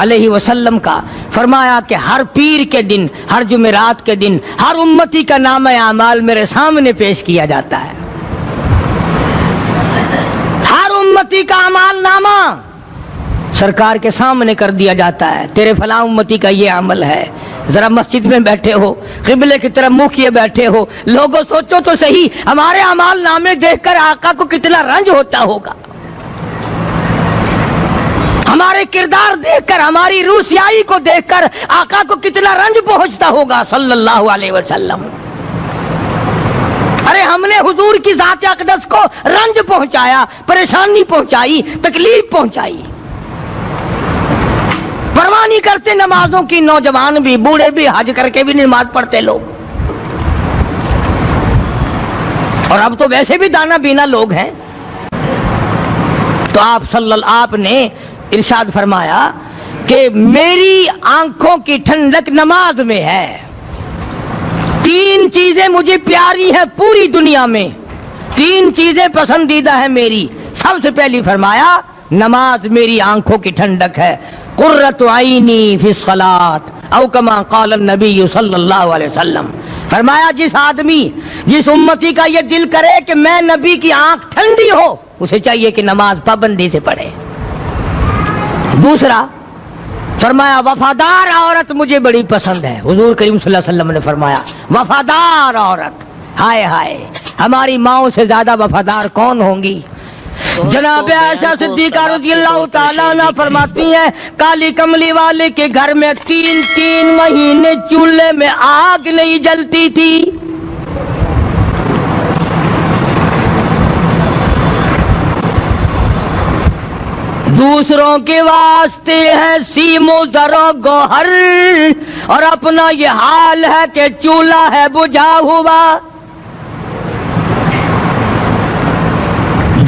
علیہ وسلم کا، فرمایا کہ ہر پیر کے دن، ہر جمعرات کے دن ہر امتی کا نامہ اعمال میرے سامنے پیش کیا جاتا ہے. ہر امتی کا اعمال نامہ سرکار کے سامنے کر دیا جاتا ہے. تیرے فلاں امتی کا یہ عمل ہے. ذرا مسجد میں بیٹھے ہو، قبلے کی طرف منہ کیے بیٹھے ہو، لوگوں سوچو تو صحیح، ہمارے اعمال نامے دیکھ کر آقا کو کتنا رنج ہوتا ہوگا. ہمارے کردار دیکھ کر، ہماری روح سیاہی کو دیکھ کر آقا کو کتنا رنج پہنچتا ہوگا صلی اللہ علیہ وسلم. ارے ہم نے حضور کی ذات اقدس کو رنج پہنچایا، پریشانی پہنچائی، تکلیف پہنچائی. پرواہ نہیں کرتے نمازوں کی، نوجوان بھی، بوڑھے بھی، حج کر کے بھی نماز پڑھتے لوگ. اور اب تو ویسے بھی دانا بینا لوگ ہیں. تو آپ نے ارشاد فرمایا کہ میری آنکھوں کی ٹھنڈک نماز میں ہے. 3 چیزیں مجھے پیاری ہیں پوری دنیا میں، 3 چیزیں پسندیدہ ہیں میری. سب سے پہلی فرمایا نماز میری آنکھوں کی ٹھنڈک ہے. قرۃ عینی فی الصلاۃ او کما قال النبی صلی اللہ علیہ وسلم. فرمایا جس آدمی، جس امتی کا یہ دل کرے کہ میں نبی کی آنکھ ٹھنڈی ہو، اسے چاہیے کہ نماز پابندی سے پڑھے. دوسرا فرمایا وفادار عورت مجھے بڑی پسند ہے. حضور کریم صلی اللہ علیہ وسلم نے فرمایا وفادار عورت، ہائے ہائے ہماری ماؤں سے زیادہ وفادار کون ہوں گی. جناب عائشہ صدیقہ رضی اللہ تعالیٰ عنہ فرماتی ہیں کالی کملی والے کے گھر میں 3 مہینے چولہے میں آگ نہیں جلتی تھی. دوسروں کے واسطے ہے سیم و زر و گوہر، اور اپنا یہ حال ہے کہ چولہا ہے بجھا ہوا.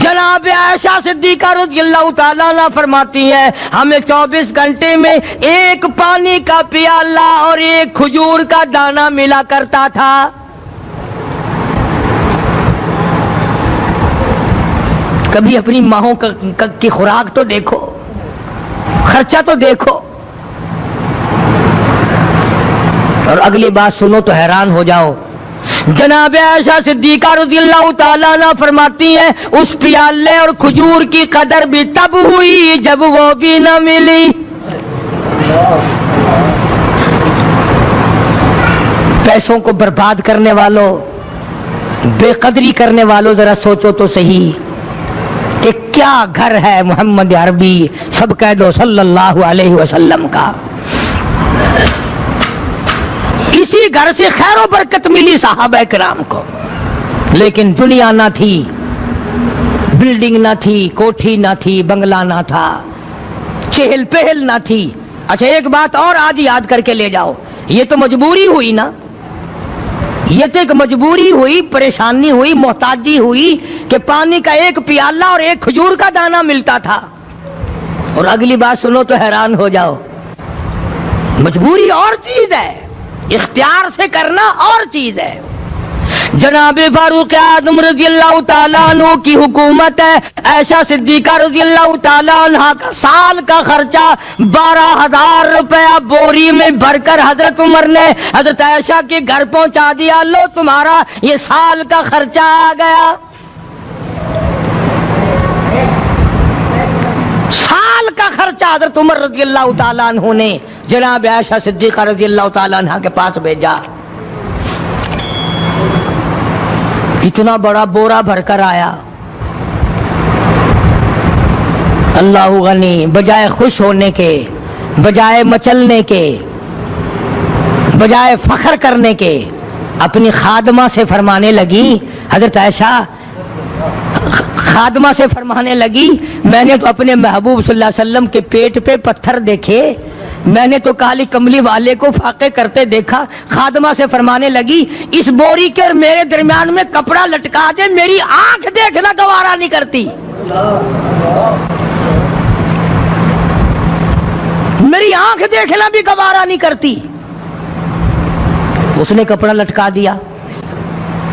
جناب عائشہ صدیقہ رضی اللہ تعالیٰ عنہ فرماتی ہیں ہمیں 24 گھنٹے میں ایک پانی کا پیالہ اور ایک کھجور کا دانہ ملا کرتا تھا. کبھی اپنی ماہوں کی خوراک تو دیکھو، خرچہ تو دیکھو. اور اگلی بات سنو تو حیران ہو جاؤ. جناب عائشہ صدیقہ رضی اللہ تعالیٰ عنہ فرماتی ہیں اس پیالے اور کھجور کی قدر بھی تب ہوئی جب وہ بھی نہ ملی. پیسوں کو برباد کرنے والوں، بے قدری کرنے والوں، ذرا سوچو تو صحیح کہ کیا گھر ہے محمد عربی سب کہہ دو صلی اللہ علیہ وسلم کا. اسی گھر سے خیر و برکت ملی صحابہ کرام کو، لیکن دنیا نہ تھی، بلڈنگ نہ تھی، کوٹھی نہ تھی، بنگلہ نہ تھا، چہل پہل نہ تھی. اچھا ایک بات اور آج یاد کر کے لے جاؤ، یہ تو مجبوری ہوئی نا، یہ تو ایک مجبوری ہوئی، پریشانی ہوئی، محتاجی ہوئی کہ پانی کا ایک پیالہ اور ایک کھجور کا دانہ ملتا تھا. اور اگلی بات سنو تو حیران ہو جاؤ، مجبوری اور چیز ہے، اختیار سے کرنا اور چیز ہے. جناب فاروق اعظم رضی اللہ تعالیٰ عنہ کی حکومت ہے. عائشہ صدیقہ رضی اللہ تعالیٰ عنہ کا سال کا خرچہ 12,000 روپیہ بوری میں بھر کر حضرت عمر نے حضرت عائشہ کے گھر پہنچا دیا. لو تمہارا یہ سال کا خرچہ آ گیا. سال کا خرچہ حضرت عمر رضی اللہ تعالیٰ عنہ نے جناب عائشہ صدیقہ رضی اللہ تعالیٰ عنہ کے پاس بھیجا. اتنا بڑا بورا بھر کر آیا. اللہ غنی، بجائے خوش ہونے کے، بجائے مچلنے کے، بجائے فخر کرنے کے، اپنی خادمہ سے فرمانے لگی، حضرت عائشہ خادمہ سے فرمانے لگی میں نے تو اپنے محبوب صلی اللہ علیہ وسلم کے پیٹ پہ پتھر دیکھے، میں نے تو کالی کملی والے کو فاقے کرتے دیکھا. خادمہ سے فرمانے لگی اس بوری کے اور میرے درمیان میں کپڑا لٹکا دے، میری آنکھ دیکھنا گوارا نہیں کرتی، میری آنکھ دیکھنا بھی گوارا نہیں کرتی. اس نے کپڑا لٹکا دیا.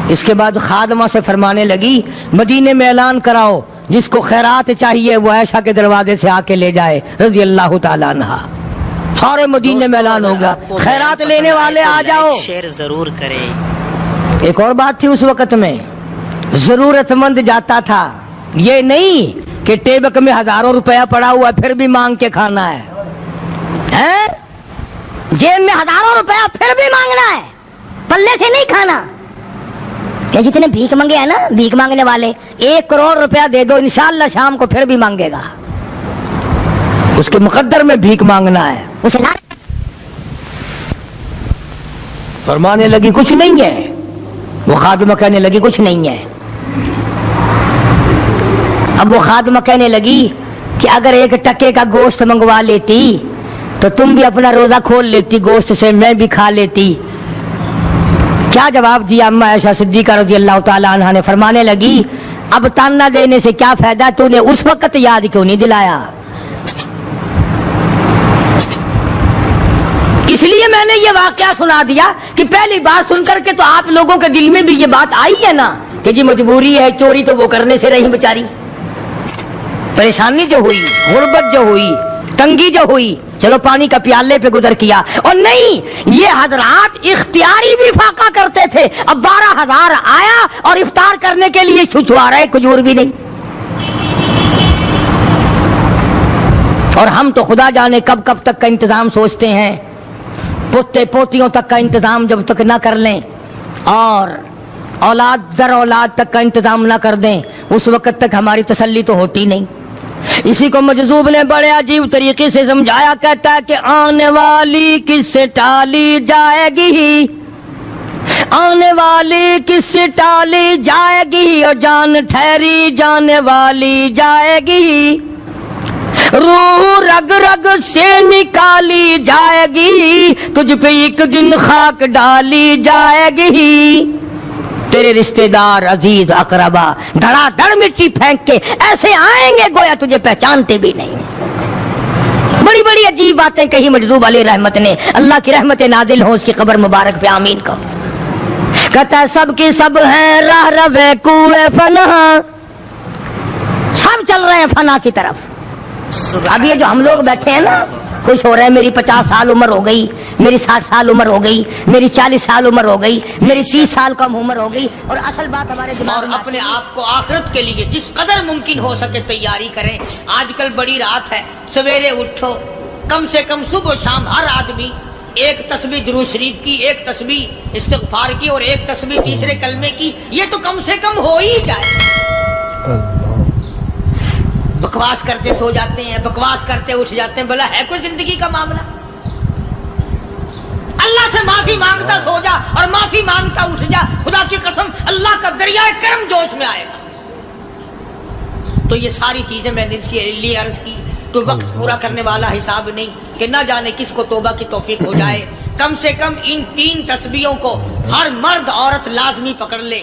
اس کے بعد خادمہ سے فرمانے لگی مدینے میں اعلان کراؤ جس کو خیرات چاہیے وہ عائشہ کے دروازے سے آ کے لے جائے رضی اللہ تعالیٰ عنہ. سارے مدینے میں اعلان ہو گیا خیرات لینے والے آ جاؤ. شیئر ضرور کریں. ایک اور بات تھی اس وقت میں, ضرورت مند جاتا تھا, یہ نہیں کہ ٹیبک میں ہزاروں روپیہ پڑا ہوا پھر بھی مانگ کے کھانا ہے, جیب میں ہزاروں روپیہ پھر بھی مانگنا ہے, پلے سے نہیں کھانا. کہ جتنے بھیک مانگے ہیں نا بھیک مانگنے والے, 1 کروڑ روپیہ دے دو انشاءاللہ شام کو پھر بھی مانگے گا. اس کے مقدر میں بھیک مانگنا ہے. اسے فرمانے لگی کچھ نہیں ہے, وہ خادمہ کہنے لگی کچھ نہیں ہے. اب وہ خادمہ کہنے لگی کہ اگر 1 ٹکے کا گوشت منگوا لیتی تو تم بھی اپنا روزہ کھول لیتی گوشت سے, میں بھی کھا لیتی. کیا جواب دیا اما عائشہ صدیقہ رضی اللہ تعالی عنہا نے؟ فرمانے لگی اب تانا دینے سے کیا فائدہ, تو نے اس وقت یاد کیوں نہیں دلایا؟ اس لیے میں نے یہ واقعہ سنا دیا کہ پہلی بار سن کر کے تو آپ لوگوں کے دل میں بھی یہ بات آئی ہے نا کہ جی مجبوری ہے, چوری تو وہ کرنے سے رہی بیچاری, پریشانی جو ہوئی, غربت جو ہوئی, تنگی جو ہوئی, چلو پانی کا پیالے پہ گزر کیا. اور نہیں, یہ حضرات اختیاری بھی فاقہ کرتے تھے. اب 12,000 آیا اور افطار کرنے کے لیے چھچوا رہے, کھجور بھی نہیں. اور ہم تو خدا جانے کب کب تک کا انتظام سوچتے ہیں, پوتے پوتیوں تک کا انتظام جب تک نہ کر لیں اور اولاد در اولاد تک کا انتظام نہ کر دیں اس وقت تک ہماری تسلی تو ہوتی نہیں. اسی کو مجذوب نے بڑے عجیب طریقے سے سمجھایا, کہتا ہے کہ آنے والی کس سے ٹالی جائے گی, آنے والی کس سے ٹالی جائے گی, اور جان ٹھہری جانے والی جائے گی, روح رگ رگ سے نکالی جائے گی, تجھ پہ ایک دن خاک ڈالی جائے گی. تیرے رشتہ دار عزیز اقربا دھڑا دھڑ مٹی پھینک کے ایسے آئیں گے گویا تجھے پہچانتے بھی نہیں. بڑی بڑی عجیب باتیں کہی مجذوب علیہ رحمت نے, اللہ کی رحمت نازل ہو اس کی قبر مبارک پہ, آمین کہو. کہتا ہے سب کی سب ہیں راہ روے کوئے فنا, سب چل رہے ہیں فنا کی طرف. اب یہ جو ہم لوگ بیٹھے ہیں نا خوش ہو رہے ہیں, میری 50 سال عمر ہو گئی, میری 60 سال عمر ہو گئی, میری 40 سال عمر ہو گئی, میری 30 سال کم عمر ہو گئی. اور اصل بات ہمارے دماغ میں, اپنے آپ کو آخرت کے لیے جس قدر ممکن ہو سکے تیاری کریں. آج کل بڑی رات ہے, سویرے اٹھو, کم سے کم صبح و شام ہر آدمی 1 تسبیح درود شریف کی, 1 تسبیح استغفار کی, اور 1 تسبیح تیسرے کلمے کی. یہ تو کم سے کم ہو ہی جائے. بکواس کرتے سو جاتے ہیں, بکواس کرتے اٹھ جاتے ہیں, بلا ہے کوئی زندگی کا معاملہ؟ اللہ سے معافی مانگتا سو جا اور معافی مانگتا اٹھ جا, خدا کی قسم اللہ کا دریائے کرم جوش میں آئے گا. تو یہ ساری چیزیں میں نے لیے عرض کی, تو وقت پورا کرنے والا حساب نہیں کہ نہ جانے کس کو توبہ کی توفیق ہو جائے. کم سے کم ان 3 تسبیحوں کو ہر مرد عورت لازمی پکڑ لے.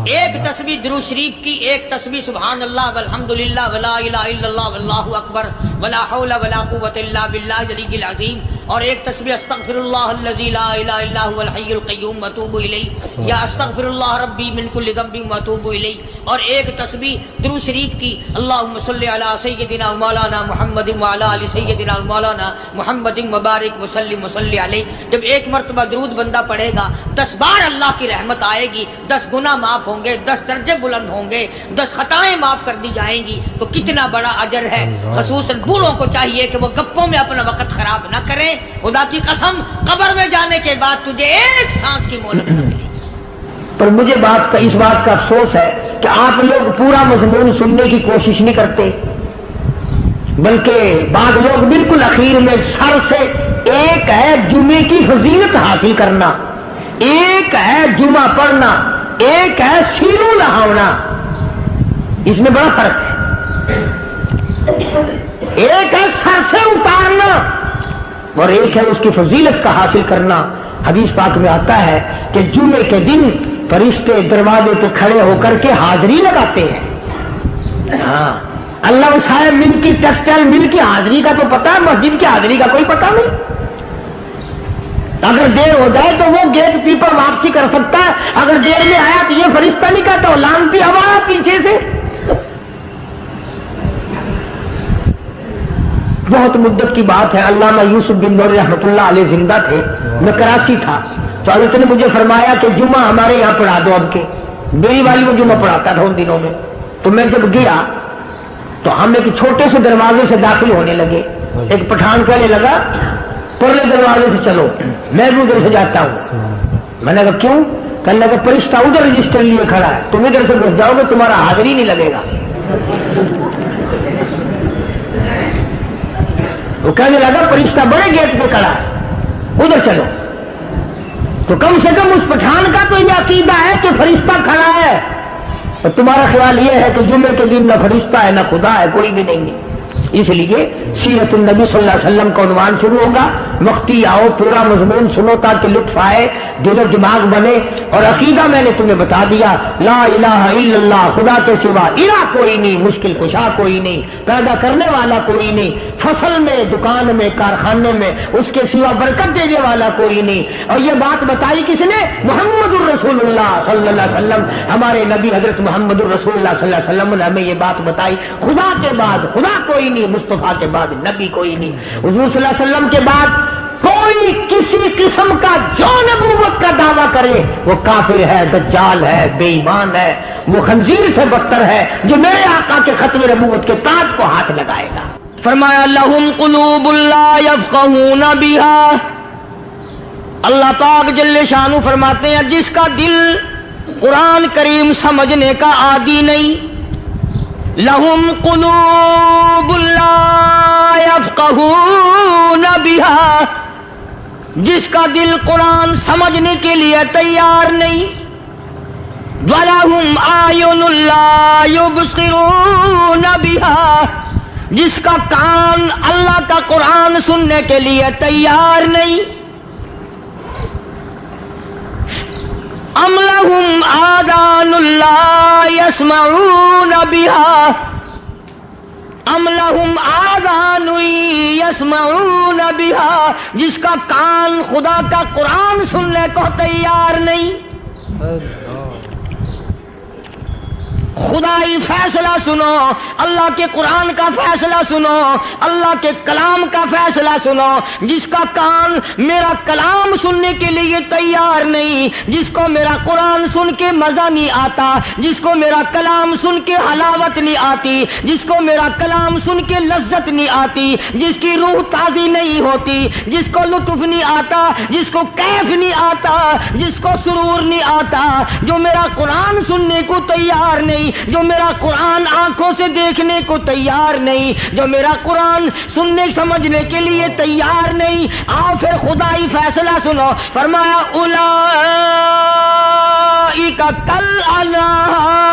1 تسبیح درود شریف کی, 1 تسبیح سبحان اللہ والحمدللہ ولا الہ الا اللہ واللہ اکبر ولا حول ولا قوۃ الا باللہ العلی العظیم, اور 1 تسبیح استغفر اللہ الذی لا الہ الا هو الحی القیوم واتوب الیہ, یا استغفر اللہ ربی من کل ذنب واتوب الیہ, اور 1 تسبیح درود شریف کی اللہم صلی علی سیدنا مولانا محمد وعلی آل سیدنا مولانا محمد مبارک وسلم وصلی علیہ. جب 1 مرتبہ درود بندہ پڑھے گا 10 بار اللہ کی رحمت آئے گی, 10 گناہ معاف ہوں گے, 10 درجے بلند ہوں گے, 10 خطائیں معاف کر دی جائیں گی. تو کتنا بڑا اجر ہے. خصوصاً بوڑھوں کو چاہیے کہ وہ گپوں میں اپنا وقت خراب نہ کریں. خدا کی قسم قبر میں جانے کے بعد تجھے 1 سانس کی مہلت نہ ملے. پر مجھے اس بات کا افسوس ہے کہ آپ لوگ پورا مضمون سننے کی کوشش نہیں کرتے, بلکہ بعض لوگ بالکل اخیر میں سر سے, ایک ہے جمعے کی فضیلت حاصل کرنا, ایک ہے جمعہ پڑھنا, ایک ہے سیرو لہاونا, اس میں بڑا فرق ہے. ایک ہے سر سے اتارنا اور ایک ہے اس کی فضیلت کا حاصل کرنا. حدیث پاک میں آتا ہے کہ جمعے کے دن فرشتے دروازے پہ کھڑے ہو کر کے حاضری لگاتے ہیں. ہاں, اللہ صاحب مل کی ٹیکسٹائل مل کی حاضری کا تو پتا ہے, مسجد کی حاضری کا کوئی پتا نہیں. اگر دیر ہو جائے تو وہ گیٹ کیپر واپسی کر سکتا ہے, اگر دیر میں آیا تو یہ فرشتہ نہیں کہتا, لانتی ہوا پیچھے سے. بہت مدت کی بات ہے، علامہ یوسف بن نور رحمۃ اللہ علیہ زندہ تھے، میں کراچی تھا، تو حضرت نے مجھے فرمایا کہ جمعہ ہمارے یہاں پڑھا دو اب کے، میری والی وہ جمعہ پڑھاتا تھا ان دنوں میں. تو میں جب گیا تو ہم ایک چھوٹے سے دروازے سے داخل ہونے لگے. ایک پٹھان کہنے لگا پرلے دروازے سے چلو، میں بھی ادھر سے جاتا ہوں. میں نے کہا کیوں؟ کہنے لگا فرشتہ ادھر رجسٹر لیے کھڑا ہے، تم ادھر سے گھس جاؤ گے تمہارا حاضر ہی نہیں لگے گا. تو کہنے لگا فرشتہ بڑے گیٹ پہ کھڑا ہے ادھر چلو. تو کم سے کم اس پٹھان کا تو یہ عقیدہ ہے کہ فرشتہ کھڑا ہے، اور تمہارا خیال یہ ہے کہ جمعے کے دن نہ فرشتہ ہے نہ خدا ہے، کوئی بھی نہیں ہے. اس لیے سیرت النبی صلی اللہ علیہ وسلم کا عنوان شروع ہوگا. وقتی آؤ پورا مضمون سنو تاکہ لطف آئے، دل و دماغ بنے. اور عقیدہ میں نے تمہیں بتا دیا، لا الہ الا اللہ، خدا کے سوا الہ کوئی نہیں، مشکل کشا کوئی نہیں، پیدا کرنے والا کوئی نہیں، فصل میں دکان میں کارخانے میں اس کے سوا برکت دینے والا کوئی نہیں. اور یہ بات بتائی کس نے؟ محمد الرسول اللہ صلی اللہ علیہ وسلم. ہمارے نبی حضرت محمد الرسول اللہ صلی اللہ علیہ وسلم نے ہمیں یہ بات بتائی. خدا کے بعد خدا کوئی نہیں، مصطفیٰ کے بعد نبی کوئی نہیں. حضور صلی اللہ علیہ وسلم کے بعد کوئی کسی قسم کا جو نبوت کا دعویٰ کرے وہ کافر ہے، دجال ہے، بے ایمان ہے، وہ خنزیر سے بدتر ہے جو میرے آقا کے ختم نبوت کے تاج کو ہاتھ لگائے گا. فرمایا لہم قلوب لا یفقہون بہا. اللہ پاک جل شانہ فرماتے ہیں جس کا دل قرآن کریم سمجھنے کا عادی نہیں، لہم قلوب لا یفقہون بہا، جس کا دل قرآن سمجھنے کے لیے تیار نہیں، وَلَهُمْ أَعْيُنٌ لَا يُبْصِرُونَ بِهَا، جس کا کان اللہ کا قرآن سننے کے لیے تیار نہیں. أَمْ لَهُمْ آذَانٌ لَا يَسْمَعُونَ بِهَا، أَمْ لَهُمْ آذَانٌ يَسْمَعُونَ بِهَا، جس کا کان خدا کا قرآن سننے کو تیار نہیں. خدائی فیصلہ سنو، اللہ کے قرآن کا فیصلہ سنو، اللہ کے کلام کا فیصلہ سنو. جس کا کان میرا کلام سننے کے لیے تیار نہیں، جس کو میرا قرآن سن کے مزہ نہیں آتا، جس کو میرا کلام سن کے حلاوت نہیں آتی، جس کو میرا کلام سن کے لذت نہیں آتی، جس کی روح تازی نہیں ہوتی، جس کو لطف نہیں آتا، جس کو کیف نہیں آتا، جس کو سرور نہیں آتا، جو میرا قرآن سننے کو تیار نہیں، جو میرا قرآن آنکھوں سے دیکھنے کو تیار نہیں، جو میرا قرآن سننے سمجھنے کے لیے تیار نہیں. آؤ پھر خدائی فیصلہ سنو. فرمایا اولئک کالانعام.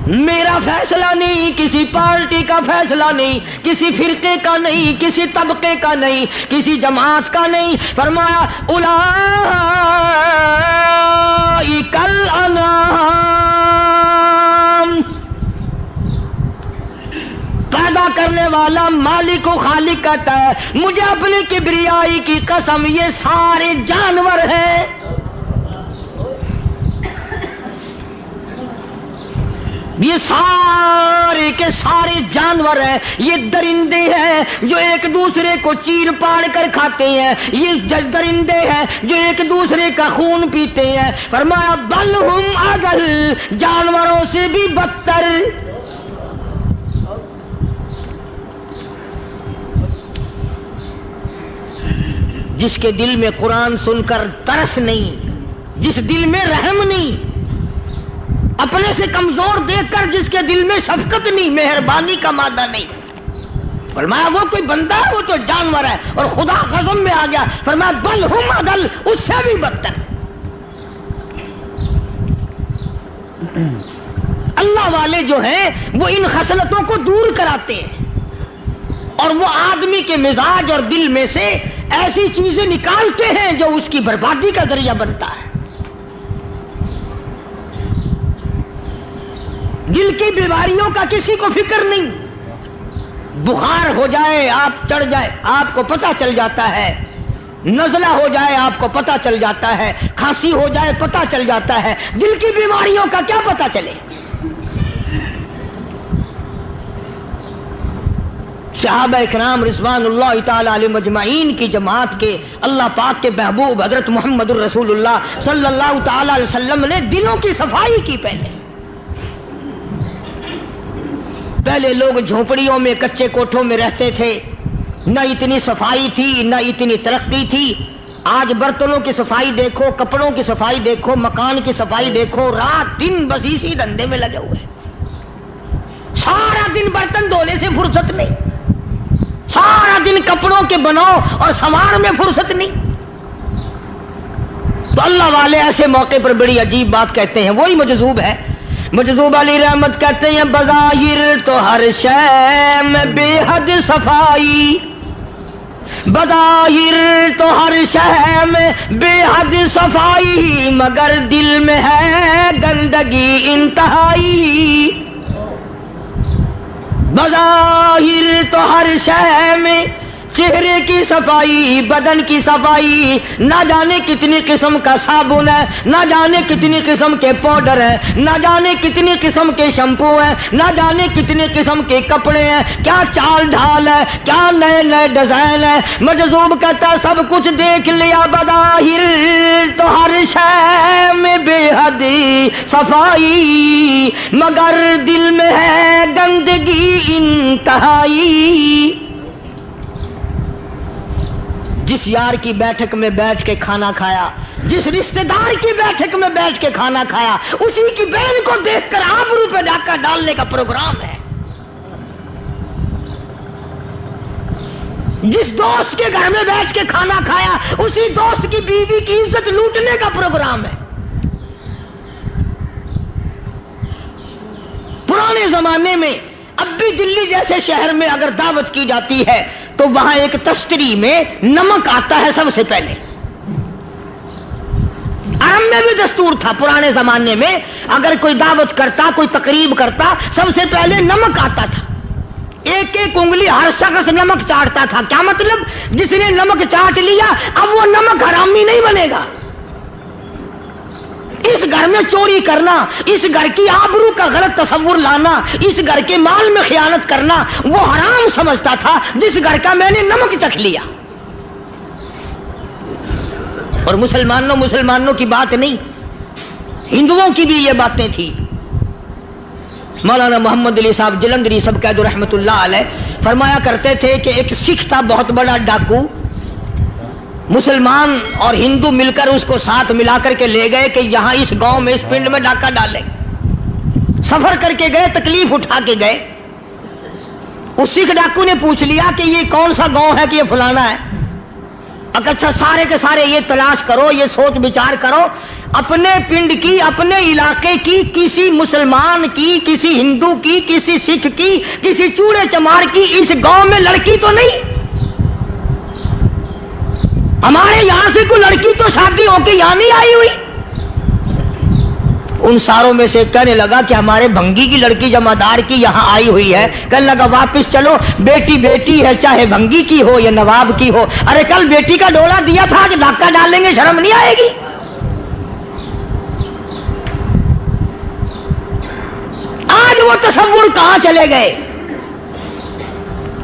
میرا فیصلہ نہیں، کسی پارٹی کا فیصلہ نہیں، کسی فرقے کا نہیں، کسی طبقے کا نہیں، کسی جماعت کا نہیں. فرمایا اولئک الانعام. پیدا کرنے والا مالک و خالق کہتا ہے مجھے اپنی کبریائی کی قسم یہ سارے جانور ہیں. یہ سارے کے سارے جانور ہیں، یہ درندے ہیں جو ایک دوسرے کو چیر پاڑ کر کھاتے ہیں، یہ درندے ہیں جو ایک دوسرے کا خون پیتے ہیں. فرمایا بل ہم اضل، جانوروں سے بھی بدتر. جس کے دل میں قرآن سن کر ترس نہیں، جس دل میں رحم نہیں، اپنے سے کمزور دیکھ کر جس کے دل میں شفقت نہیں، مہربانی کا مادہ نہیں. فرمایا وہ کوئی بندہ ہے، وہ تو جانور ہے. اور خدا قسم میں آ گیا، فرمایا بل ہم اضل، اس سے بھی بدتر. اللہ والے جو ہیں وہ ان خصلتوں کو دور کراتے ہیں اور وہ آدمی کے مزاج اور دل میں سے ایسی چیزیں نکالتے ہیں جو اس کی بربادی کا ذریعہ بنتا ہے. دل کی بیماریوں کا کسی کو فکر نہیں. بخار ہو جائے آپ چڑھ جائے آپ کو پتہ چل جاتا ہے، نزلہ ہو جائے آپ کو پتہ چل جاتا ہے، کھانسی ہو جائے پتہ چل جاتا ہے. دل کی بیماریوں کا کیا پتہ چلے؟ صحابہ کرام رضوان اللہ تعالی علیہم اجمعین کی جماعت کے اللہ پاک کے محبوب حضرت محمد الرسول اللہ صلی اللہ تعالی علیہ وسلم نے دلوں کی صفائی کی. پہلے لوگ جھونپڑیوں میں کچے کوٹھوں میں رہتے تھے, نہ اتنی صفائی تھی نہ اتنی ترقی تھی. آج برتنوں کی صفائی دیکھو, کپڑوں کی صفائی دیکھو, مکان کی صفائی دیکھو, رات دن بس اسی دھندے میں لگے ہوئے. سارا دن برتن دھونے سے فرصت نہیں, سارا دن کپڑوں کے بناؤ اور سنوار میں فرصت نہیں. تو اللہ والے ایسے موقع پر بڑی عجیب بات کہتے ہیں. وہی مجذوب ہے, مجذوب علی رحمت کہتے ہیں بظاہر تو ہر شے میں بے حد صفائی, بظاہر تو ہر شے میں بے حد صفائی, مگر دل میں ہے گندگی انتہائی. بظاہر تو ہر شے میں چہرے کی صفائی, بدن کی صفائی, نہ جانے کتنی قسم کا صابن ہے, نہ جانے کتنی قسم کے پاؤڈر ہے, نہ جانے کتنی قسم کے شیمپو ہیں, نہ جانے کتنی قسم کے کپڑے ہیں, کیا چال ڈھال ہے, کیا نئے نئے ڈیزائن ہے. مجذوب کہتا ہے سب کچھ دیکھ لیا, بظاہر تو ہر شے میں بے حد صفائی, مگر دل میں ہے گندگی انتہائی. جس یار کی بیٹھک میں بیٹھ کے کھانا کھایا, جس رشتہ دار کی بیٹھک میں بیٹھ کے کھانا کھایا, اسی کی بہن کو دیکھ کر آبرو پہ ڈاکہ ڈالنے کا پروگرام ہے. جس دوست کے گھر میں بیٹھ کے کھانا کھایا, اسی دوست کی بیوی کی عزت لوٹنے کا پروگرام ہے. پرانے زمانے میں اب بھی دلی جیسے شہر میں اگر دعوت کی جاتی ہے تو وہاں ایک تشتری میں نمک آتا ہے سب سے پہلے. عرب میں بھی دستور تھا پرانے زمانے میں, اگر کوئی دعوت کرتا, کوئی تقریب کرتا, سب سے پہلے نمک آتا تھا. ایک ایک انگلی ہر شخص نمک چاٹتا تھا. کیا مطلب؟ جس نے نمک چاٹ لیا اب وہ نمک حرامی نہیں بنے گا. اس گھر میں چوری کرنا, اس گھر کی آبرو کا غلط تصور لانا, اس گھر کے مال میں خیانت کرنا وہ حرام سمجھتا تھا جس گھر کا میں نے نمک چکھ لیا. اور مسلمانوں کی بات نہیں, ہندوؤں کی بھی یہ باتیں تھی. مولانا محمد علی صاحب جلندری سب قید رحمت اللہ علیہ فرمایا کرتے تھے کہ ایک سکھ تھا بہت بڑا ڈاکو, مسلمان اور ہندو مل کر اس کو ساتھ ملا کر کے لے گئے کہ یہاں اس گاؤں میں, اس پنڈ میں ڈاکہ ڈالے. سفر کر کے گئے, تکلیف اٹھا کے گئے. اس سکھ ڈاکو نے پوچھ لیا کہ یہ کون سا گاؤں ہے کہ یہ فلانا ہے. اچھا سارے کے سارے یہ تلاش کرو, یہ سوچ بچار کرو, اپنے پنڈ کی, اپنے علاقے کی, کسی مسلمان کی, کسی ہندو کی, کسی سکھ کی, کسی چوڑے چمار کی اس گاؤں میں لڑکی تو نہیں. ہمارے یہاں سے کوئی لڑکی تو شادی ہو کے یہاں نہیں آئی ہوئی. ان ساروں میں سے کہنے لگا کہ ہمارے بھنگی کی لڑکی جمعدار کی یہاں آئی ہوئی ہے. کہنے لگا واپس چلو, بیٹی بیٹی ہے, چاہے بھنگی کی ہو یا نواب کی ہو. ارے کل بیٹی کا ڈولا دیا تھا, آج ڈاکہ ڈالیں گے, شرم نہیں آئے گی؟ آج وہ تصور کہاں چلے گئے؟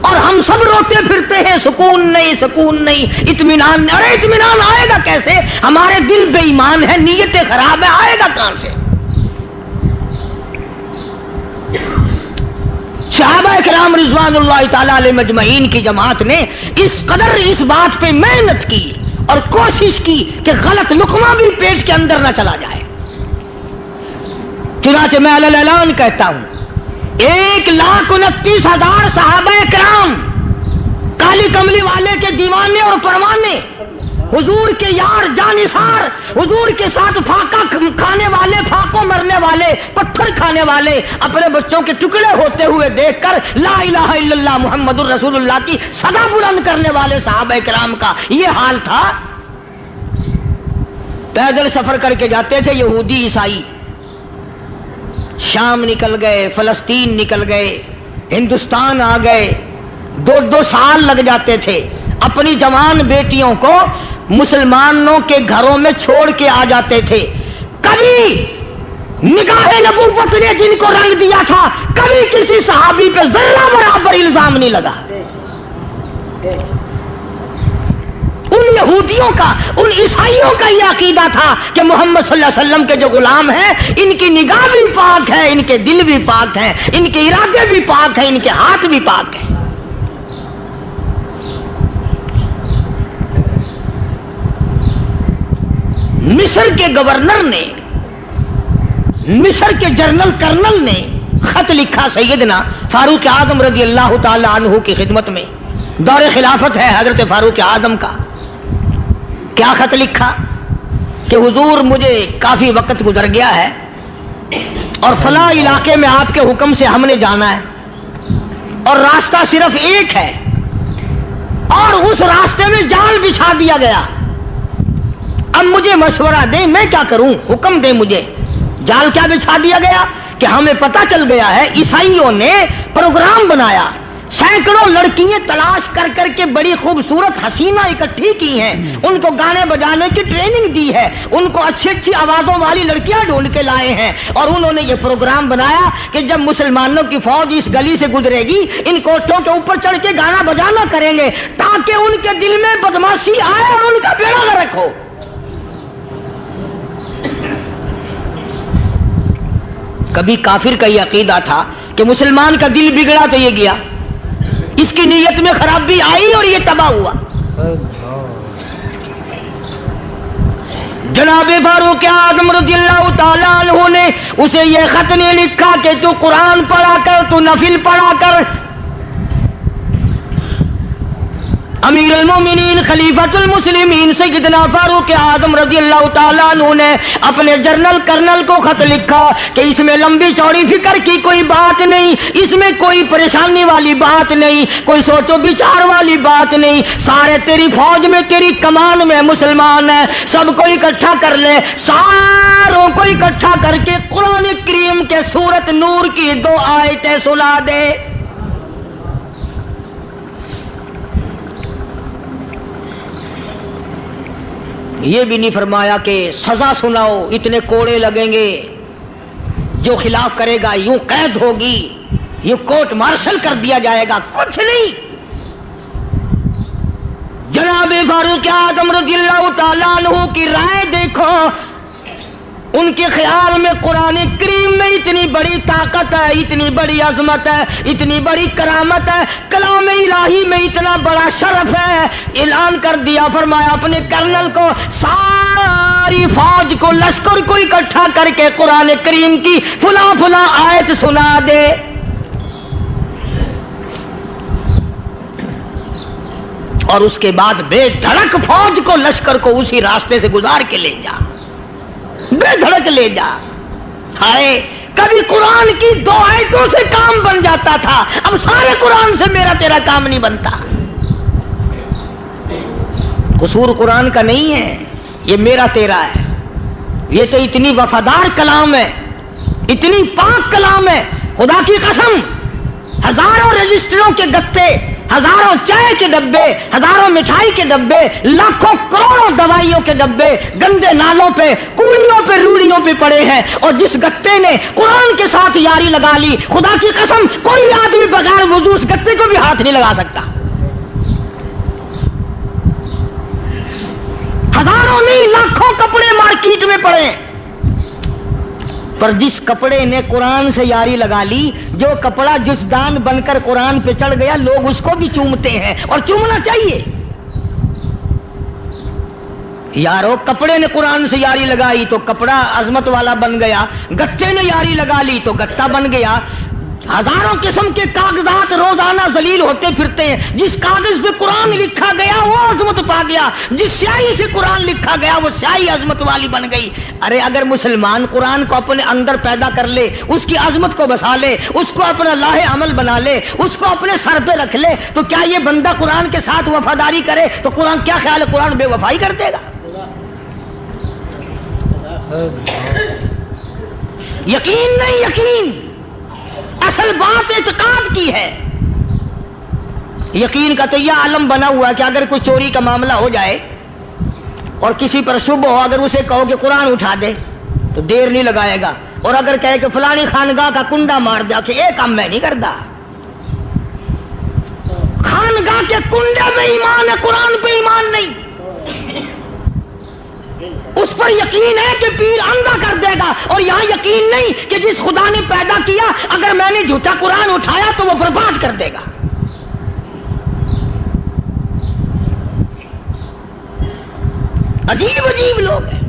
اور ہم سب روتے پھرتے ہیں سکون نہیں, سکون نہیں, اطمینان نہیں. ارے اطمینان آئے گا کیسے؟ ہمارے دل بے ایمان ہے, نیتیں خراب ہے, آئے گا کہاں سے؟ صحابہ کرام رضوان اللہ تعالی علیہم اجمعین کی جماعت نے اس قدر اس بات پہ محنت کی اور کوشش کی کہ غلط لقمہ بھی پیٹ کے اندر نہ چلا جائے. چنانچہ میں علی اعلان کہتا ہوں, 1,29,000 صحابہ کرام, کالی کملی والے کے دیوانے اور پروانے, حضور کے یار جانثار, حضور کے ساتھ فاقہ کھانے والے, فاقوں مرنے والے, پتھر کھانے والے, اپنے بچوں کے ٹکڑے ہوتے ہوئے دیکھ کر لا الہ الا اللہ محمد الرسول اللہ کی صدا بلند کرنے والے صحابہ کرام کا یہ حال تھا. پیدل سفر کر کے جاتے تھے یہودی عیسائی, شام نکل گئے, فلسطین نکل گئے, ہندوستان آ گئے, 2 سال لگ جاتے تھے. اپنی جوان بیٹیوں کو مسلمانوں کے گھروں میں چھوڑ کے آ جاتے تھے. کبھی نگاہ نبوت نے جن کو رنگ دیا تھا کبھی کسی صحابی پہ ذرہ برابر الزام نہیں لگا. ان یہودیوں کا، ان عیسائیوں کا یہ عقیدہ تھا کہ محمد صلی اللہ علیہ وسلم کے جو غلام ہیں ان کی نگاہ بھی پاک ہے، ان کے دل بھی پاک ہیں، ان کے ارادے بھی پاک ہیں، ان کے ہاتھ بھی پاک ہیں. مصر کے گورنر نے، مصر کے جنرل کرنل نے خط لکھا سیدنا فاروق اعظم رضی اللہ تعالی عنہ کی خدمت میں. دور خلافت ہے حضرت فاروق اعظم کا. کیا خط لکھا کہ حضور مجھے کافی وقت گزر گیا ہے اور فلاں علاقے میں آپ کے حکم سے ہم نے جانا ہے اور راستہ صرف ایک ہے اور اس راستے میں جال بچھا دیا گیا. اب مجھے مشورہ دیں میں کیا کروں، حکم دیں مجھے. جال کیا بچھا دیا گیا کہ ہمیں پتا چل گیا ہے عیسائیوں نے پروگرام بنایا، سینکڑوں لڑکیاں تلاش کر کر کے بڑی خوبصورت حسینہ اکٹھی کی ہیں، ان کو گانے بجانے کی ٹریننگ دی ہے، ان کو اچھی اچھی آوازوں والی لڑکیاں ڈھونڈ کے لائے ہیں اور انہوں نے یہ پروگرام بنایا کہ جب مسلمانوں کی فوج اس گلی سے گزرے گی ان کوٹھوں کے اوپر چڑھ کے گانا بجانا کریں گے تاکہ ان کے دل میں بدماشی آئے اور ان کا بیڑا غرق ہو. کبھی کافر کا یہ عقیدہ تھا کہ مسلمان کا دل بگڑا تو یہ گیا، اس کی نیت میں خرابی آئی اور یہ تباہ ہوا. جناب فاروق اعظم رضی اللہ تعالیٰ عنہ نے اسے یہ خط نہیں لکھا کہ تو قرآن پڑھا کر، تو نفل پڑھا کر. امیر المومنین خلیفۃ المسلمین سیدنا فاروق اعظم رضی اللہ تعالیٰ عنہ نے اپنے جنرل کرنل کو خط لکھا کہ اس میں لمبی چوڑی فکر کی کوئی بات نہیں، اس میں کوئی پریشانی والی بات نہیں، کوئی سوچ و بچار والی بات نہیں. سارے تیری فوج میں، تیری کمان میں مسلمان ہیں، سب کو اکٹھا کر لے، ساروں کو اکٹھا کر کے قرآن کریم کے سورت نور کی 2 آیتیں سنا دے. یہ بھی نہیں فرمایا کہ سزا سناؤ، اتنے کوڑے لگیں گے، جو خلاف کرے گا یوں قید ہوگی، یہ کورٹ مارشل کر دیا جائے گا، کچھ نہیں. جناب فاروق اعظم رضی اللہ تعالیٰ عنہ کی رائے دیکھو، ان کے خیال میں قرآن کریم میں اتنی بڑی طاقت ہے، اتنی بڑی عظمت ہے، اتنی بڑی کرامت ہے، کلام الہی میں اتنا بڑا شرف ہے. اعلان کر دیا، فرمایا اپنے کرنل کو ساری فوج کو، لشکر کو اکٹھا کر کے قرآن کریم کی فلاں فلاں آیت سنا دے. اور اس کے بعد بے دھڑک فوج کو، لشکر کو اسی راستے سے گزار کے لے جا، بے دھڑک لے جا. ہائے کبھی قرآن کی 2 آیتوں سے کام بن جاتا تھا، اب سارے قرآن سے میرا تیرا کام نہیں بنتا. قصور قرآن کا نہیں ہے، یہ میرا تیرا ہے. یہ تو اتنی وفادار کلام ہے، اتنی پاک کلام ہے، خدا کی قسم. ہزاروں رجسٹروں کے گتے، ہزاروں چائے کے ڈبے، ہزاروں مٹھائی کے ڈبے، لاکھوں کروڑوں دوائیوں کے ڈبے گندے نالوں پہ، کوڑیوں پہ، روڑیوں پہ پڑے ہیں، اور جس گتے نے قرآن کے ساتھ یاری لگا لی، خدا کی قسم کوئی آدمی بغیر وضو اس گتے کو بھی ہاتھ نہیں لگا سکتا. ہزاروں نہیں لاکھوں کپڑے مارکیٹ میں پڑے، پر جس کپڑے نے قرآن سے یاری لگا لی، جو کپڑا جسدان بن کر قرآن پہ چڑھ گیا، لوگ اس کو بھی چومتے ہیں اور چومنا چاہیے. یارو کپڑے نے قرآن سے یاری لگائی تو کپڑا عظمت والا بن گیا، گتے نے یاری لگا لی تو گتا بن گیا. ہزاروں قسم کے کاغذات روزانہ ذلیل ہوتے پھرتے ہیں، جس کاغذ پہ قرآن لکھا گیا وہ عظمت پا گیا، جس سیاہی سے قرآن لکھا گیا وہ سیاہی عظمت والی بن گئی. ارے اگر مسلمان قرآن کو اپنے اندر پیدا کر لے، اس کی عظمت کو بسا لے، اس کو اپنا لاہ عمل بنا لے، اس کو اپنے سر پہ رکھ لے، تو کیا یہ بندہ قرآن کے ساتھ وفاداری کرے تو قرآن کیا خیال ہے قرآن بے وفائی کر دے گا؟ یقین نہیں، یقین اصل بات اعتقاد کی ہے. یقین کا تو یہ عالم بنا ہوا ہے کہ اگر کوئی چوری کا معاملہ ہو جائے اور کسی پر شبہ ہو، اگر اسے کہو کہ قرآن اٹھا دے تو دیر نہیں لگائے گا. اور اگر کہے کہ فلانی خانگاہ کا کنڈا مار دیا کہ یہ کام میں نہیں کرتا. خانگاہ کے کنڈے پہ ایمان ہے، قرآن پہ ایمان نہیں. اس پر یقین ہے کہ پیر اندھا کر دے گا، اور یہاں یقین نہیں کہ جس خدا نے پیدا کیا اگر میں نے جھوٹا قرآن اٹھایا تو وہ برباد کر دے گا. عجیب عجیب لوگ ہیں.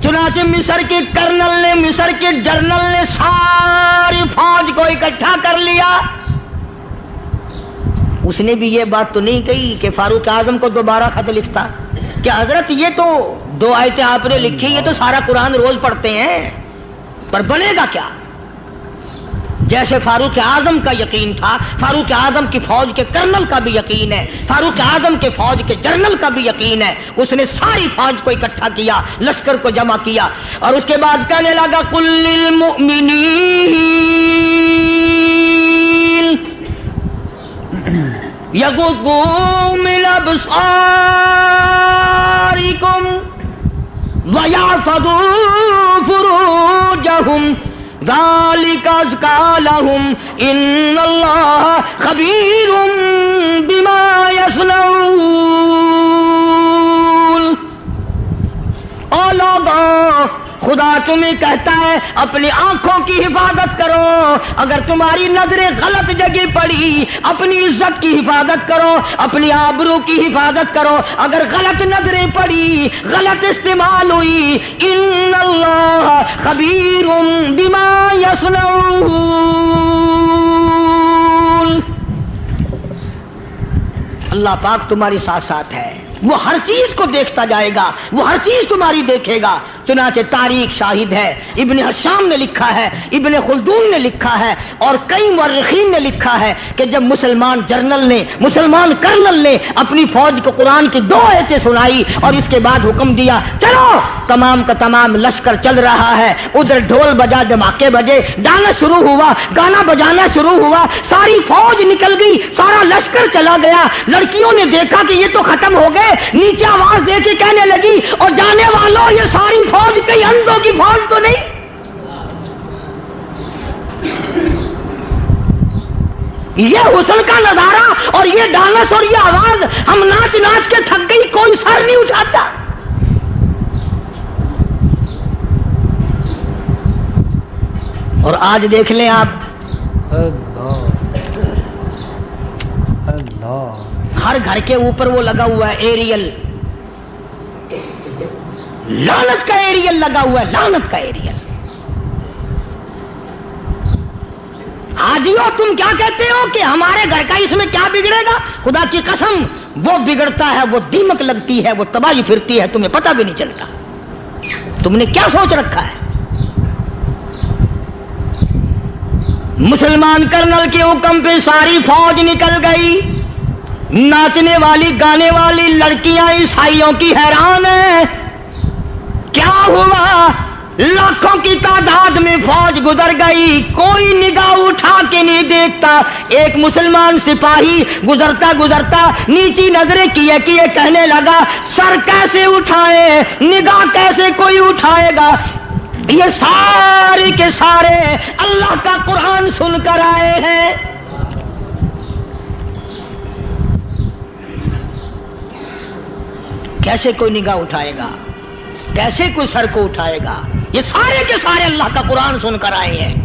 چنانچہ مصر کے کرنل نے، مصر کے جنرل نے ساری فوج کو اکٹھا کر لیا. اس نے بھی یہ بات تو نہیں کہی کہ فاروق اعظم کو دوبارہ خط لکھتا کہ حضرت یہ تو 2 آیتیں آپ نے لکھی، یہ تو سارا قرآن روز پڑھتے ہیں، پر بنے گا کیا؟ جیسے فاروق اعظم کا یقین تھا، فاروق اعظم کی فوج کے کرنل کا بھی یقین ہے، فاروق اعظم کے فوج کے جنرل کا بھی یقین ہے. اس نے ساری فوج کو اکٹھا کیا، لشکر کو جمع کیا، اور اس کے بعد کہنے لگا قل للمؤمنین یغضوا من ابصارکم ویحفظوا فروجہم ذالک ازکی لہم ان اللہ خبیر بما یصنعون. او لوگوں، خدا تمہیں کہتا ہے اپنی آنکھوں کی حفاظت کرو. اگر تمہاری نظریں غلط جگہ پڑی، اپنی عزت کی حفاظت کرو، اپنی آبرو کی حفاظت کرو. اگر غلط نظریں پڑی، غلط استعمال ہوئی، ان اللہ خبیر بما یصنعون. اللہ پاک تمہاری ساتھ ساتھ ہے، وہ ہر چیز کو دیکھتا جائے گا، وہ ہر چیز تمہاری دیکھے گا. چنانچہ تاریخ شاہد ہے، ابن حشام نے لکھا ہے، ابن خلدون نے لکھا ہے، اور کئی مورخین نے لکھا ہے کہ جب مسلمان جنرل نے، مسلمان کرنل نے اپنی فوج کو قرآن کی 2 آیتیں سنائی اور اس کے بعد حکم دیا چلو، تمام کا تمام لشکر چل رہا ہے. ادھر ڈھول بجا، دھماکے بجے، گانا شروع ہوا، گانا بجانا شروع ہوا، ساری فوج نکل گئی، سارا لشکر چلا گیا. لڑکیوں نے دیکھا کہ یہ تو ختم ہو گئے، نیچے آواز دے کے کہنے لگی اور جانے والوں یہ ساری فوج کئی اندھوں کی فوج تو نہیں. یہ حسن کا نظارہ اور یہ ڈانس اور یہ آواز، ہم ناچ ناچ کے تھک گئی، کوئی سر نہیں اٹھاتا. اور آج دیکھ لیں آپ، ہر گھر کے اوپر وہ لگا ہوا ہے ایریل، لعنت کا ایریل لگا ہوا ہے، لعنت کا ایریل. حاجیو تم کیا کہتے ہو کہ ہمارے گھر کا اس میں کیا بگڑے گا؟ خدا کی قسم وہ بگڑتا ہے، وہ دیمک لگتی ہے، وہ تباہی پھرتی ہے، تمہیں پتہ بھی نہیں چلتا. تم نے کیا سوچ رکھا ہے؟ مسلمان کرنل کے حکم پہ ساری فوج نکل گئی. ناچنے والی گانے والی لڑکیاں عیسائیوں کی حیران ہیں. کیا ہوا؟ لاکھوں کی تعداد میں فوج گزر گئی، کوئی نگاہ اٹھا کے نہیں دیکھتا. ایک مسلمان سپاہی گزرتا گزرتا نیچی نظریں کیے کیے کہنے لگا سر کیسے اٹھائے، نگاہ کیسے کوئی اٹھائے گا؟ یہ سارے کے سارے اللہ کا قرآن سن کر آئے ہیں. کیسے کوئی نگاہ اٹھائے گا؟ کیسے کوئی سر کو اٹھائے گا؟ یہ سارے کے سارے اللہ کا قرآن سن کر آئے ہیں.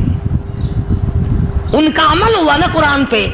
ان کا عمل ہوا نا قرآن پہ،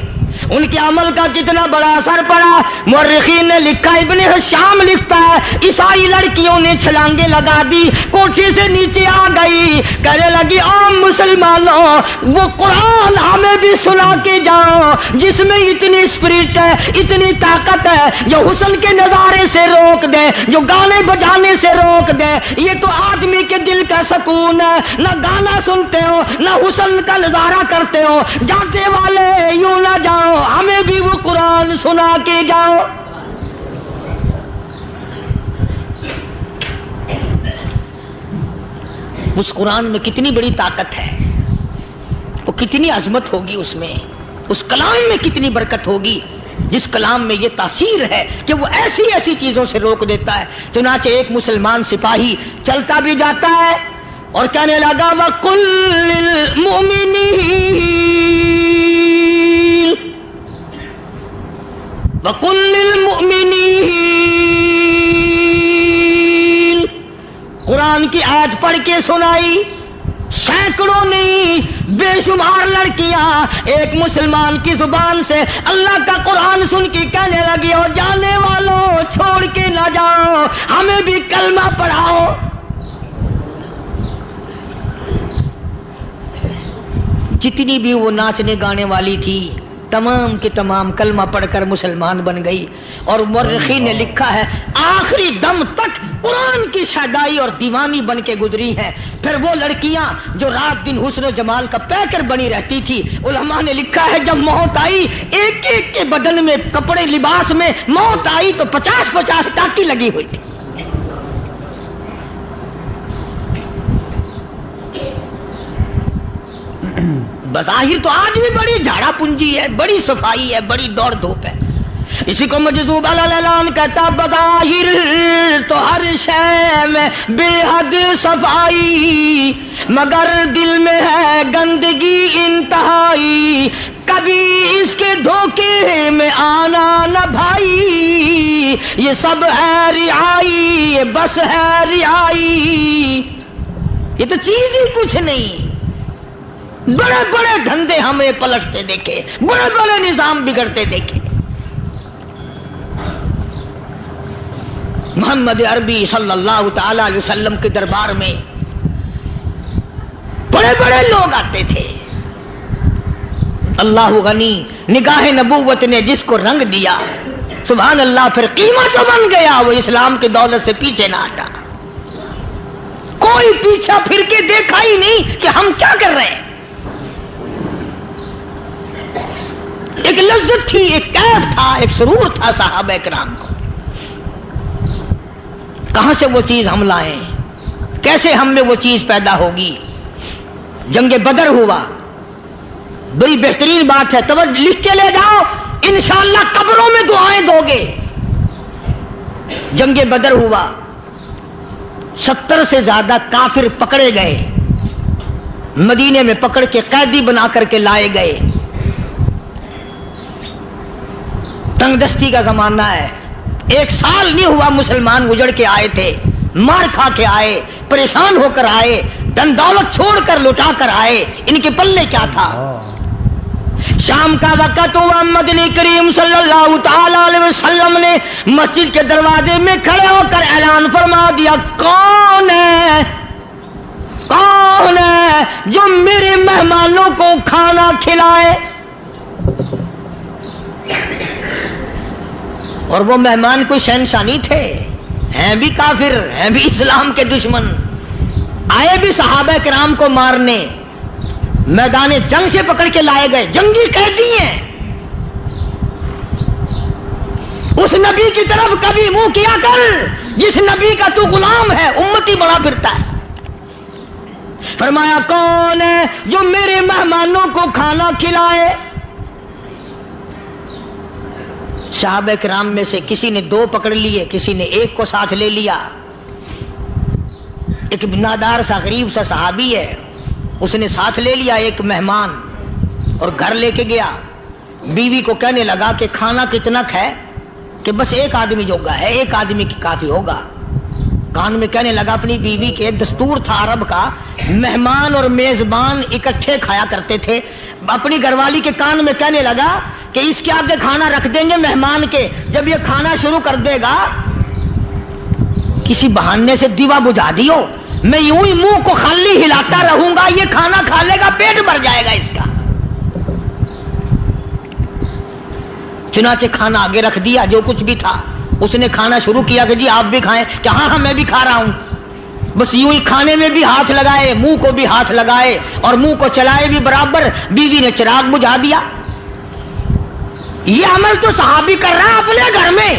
ان کے عمل کا کتنا بڑا اثر پڑا. مورخین نے لکھا، ابن حشام لکھتا ہے عیسائی لڑکیوں نے چھلانگیں لگا دی، کوٹھی سے نیچے آ گئی، کہنے لگی عام مسلمانوں وہ قرآن ہمیں بھی سنا کے جاؤ جس میں اتنی اسپرٹ ہے، اتنی طاقت ہے، جو حسن کے نظارے سے روک دے، جو گانے بجانے سے روک دے. یہ تو آدمی کے دل کا سکون ہے. نہ گانا سنتے ہو، نہ حسن کا نظارہ کرتے ہو، جاتے والے یوں نہ جاؤ، ہمیں بھی وہ قرآن سنا کے جاؤ. اس قرآن میں کتنی بڑی طاقت ہے، وہ کتنی عظمت ہوگی، اس میں، اس کلام میں کتنی برکت ہوگی، جس کلام میں یہ تاثیر ہے کہ وہ ایسی ایسی چیزوں سے روک دیتا ہے. چنانچہ ایک مسلمان سپاہی چلتا بھی جاتا ہے، اور کہنے لگا وَقُلْ لِلْمُؤْمِنِينَ وَقُلْ لِلْمُؤْمِنِينَ، قرآن کی آیت پڑھ کے سنائی. سینکڑوں نہیں بے شمار لڑکیاں ایک مسلمان کی زبان سے اللہ کا قرآن سن کے کہنے لگی اور جانے والوں چھوڑ کے نہ جاؤ، ہمیں بھی کلمہ پڑھاؤ. جتنی بھی وہ ناچنے گانے والی تھی تمام کی تمام کلمہ پڑھ کر مسلمان بن گئی. اور مورخین نے لکھا ہے آخری دم تک قرآن کی شیدائی اور دیوانی بن کے گزری ہے. پھر وہ لڑکیاں جو رات دن حسن و جمال کا پیکر بنی رہتی تھی، علماء نے لکھا ہے جب موت آئی ایک ایک کے بدن میں کپڑے لباس میں موت آئی تو 50-50 ٹاکی لگی ہوئی تھی. بظاہر تو آج بھی بڑی جھاڑا پنجی ہے، بڑی صفائی ہے، بڑی دوڑ دھوپ ہے. اسی کو مجذوب الاعلان کہتا بظاہر تو ہر شے میں بے حد صفائی، مگر دل میں ہے گندگی انتہائی، کبھی اس کے دھوکے میں آنا نہ بھائی، یہ سب ہے رعائی، یہ بس ہے رعائی. یہ تو چیز ہی کچھ نہیں. بڑے بڑے دھندے ہمیں پلٹتے دیکھے، بڑے بڑے نظام بگڑتے دیکھے. محمد عربی صلی اللہ تعالی علیہ وسلم کے دربار میں بڑے بڑے لوگ آتے تھے. اللہ غنی، نگاہ نبوت نے جس کو رنگ دیا سبحان اللہ، پھر قیمت جو بن گیا وہ اسلام کی دولت سے پیچھے نہ ہٹا. کوئی پیچھا پھر کے دیکھا ہی نہیں کہ ہم کیا کر رہے ہیں. ایک لذت تھی، ایک کیف تھا، ایک سرور تھا صحابہ کرام کو. کہاں سے وہ چیز ہم لائیں؟ کیسے ہم میں وہ چیز پیدا ہوگی؟ جنگ بدر ہوا، بڑی بہترین بات ہے، توجہ لکھ کے لے جاؤ، انشاءاللہ قبروں میں دعائیں دو گے. جنگ بدر ہوا، 70 سے زیادہ کافر پکڑے گئے، مدینے میں پکڑ کے قیدی بنا کر کے لائے گئے. تنگ دستی کا زمانہ ہے، 1 سال نہیں ہوا مسلمان اجڑ کے آئے تھے، مار کھا کے آئے، پریشان ہو کر آئے، دن دولت چھوڑ کر لوٹا کر آئے. ان کے پلے کیا تھا؟ شام کا وقت ہوا، مدنی کریم صلی اللہ تعالی علیہ وسلم نے مسجد کے دروازے میں کھڑے ہو کر اعلان فرما دیا کون ہے جو میرے مہمانوں کو کھانا کھلائے. اور وہ مہمان کوئی شہنشاہ نہیں تھے، ہیں بھی کافر، ہیں بھی اسلام کے دشمن، آئے بھی صحابہ کرام کو مارنے، میدان جنگ سے پکڑ کے لائے گئے، جنگی قیدی ہیں. اس نبی کی طرف کبھی منہ کیا کر جس نبی کا تو غلام ہے، امتی بڑا پھرتا ہے. فرمایا کون ہے جو میرے مہمانوں کو کھانا کھلائے. صحابہ کرام میں سے کسی نے 2 پکڑ لیے، کسی نے 1 کو ساتھ لے لیا. ایک بنادار سا غریب سا صحابی ہے، اس نے ساتھ لے لیا ایک مہمان اور گھر لے کے گیا. بیوی کو کہنے لگا کہ کھانا کتنا ہے؟ کہ بس 1 آدمی جوگا ہے، 1 آدمی کی کافی ہوگا. کان میں کہنے لگا اپنی بیوی کے، دستور تھا عرب کا، مہمان اور میزبان اکٹھے کھایا کرتے تھے. اپنی گھر والی کے کان میں کہنے لگا کہ اس کے آگے کھانا رکھ دیں گے مہمان کے، جب یہ کھانا شروع کر دے گا کسی بہانے سے دیوا بجھا دیو، میں یوں ہی منہ کو خالی ہلاتا رہوں گا، یہ کھانا کھا لے گا، پیٹ بھر جائے گا اس کا. چنانچہ کھانا آگے رکھ دیا، جو کچھ بھی تھا. اس نے کھانا شروع کیا کہ جی آپ بھی کھائیں، کہ ہاں میں بھی کھا رہا ہوں. بس یوں ہی کھانے میں بھی ہاتھ لگائے، منہ کو بھی ہاتھ لگائے اور منہ کو چلائے بھی برابر. بیوی نے چراغ بجھا دیا. یہ عمل تو صحابی کر رہا ہے اپنے گھر میں.